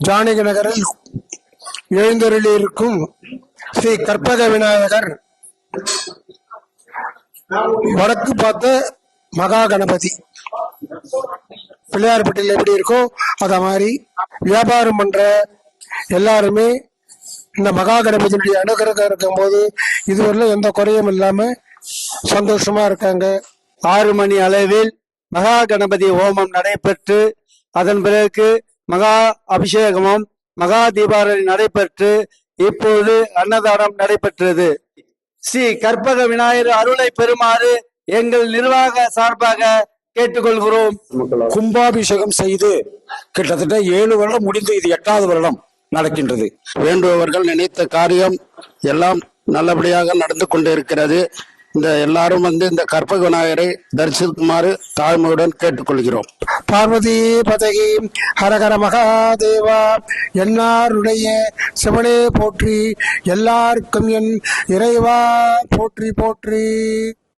ஜானகி நகரில் எழுந்தருளியிருக்கும் ஸ்ரீ கற்பக விநாயகர் வடக்கு பார்த்த மகா கணபதி. பிள்ளையார்பட்டியில் எப்படி இருக்கோ அத மாதிரி வியாபாரம் பண்ற எல்லாருமே இந்த மகா கணபதியுடைய அனுகிரகம் இருக்கும் போது இதுவரையிலும் எந்த குறையும் இல்லாம சந்தோஷமா இருக்காங்க. 6 மணி அளவில் மகா கணபதி ஹோமம் நடைபெற்று அதன் பிறகு மகா அபிஷேகமும் மகா தீபாவளி நடைபெற்று இப்போது அன்னதானம் நடைபெற்றது. ஸ்ரீ கற்பக விநாயகர் அருளை பெறுமாறு எங்கள் நிர்வாக சார்பாக கேட்டுக்கொள்கிறோம். கும்பாபிஷேகம் செய்து கிட்டத்தட்ட 7 வருடம் முடிந்து இது 8வது வருடம் நடக்கின்றது. வேண்டுபவர்கள் நினைத்த காரியம் எல்லாம் நல்லபடியாக நடந்து கொண்டிருக்கிறது. இந்த எல்லாரும் இந்த கற்பக விநாயகரை தரிசிக்குமாறு தாழ்மையுடன் கேட்டுக்கொள்கிறோம். பார்வதி பதகி ஹரஹர மகாதேவா. என்னாருடைய சிவனே போற்றி, எல்லாருக்கும் என் இறைவா போற்றி போற்றி.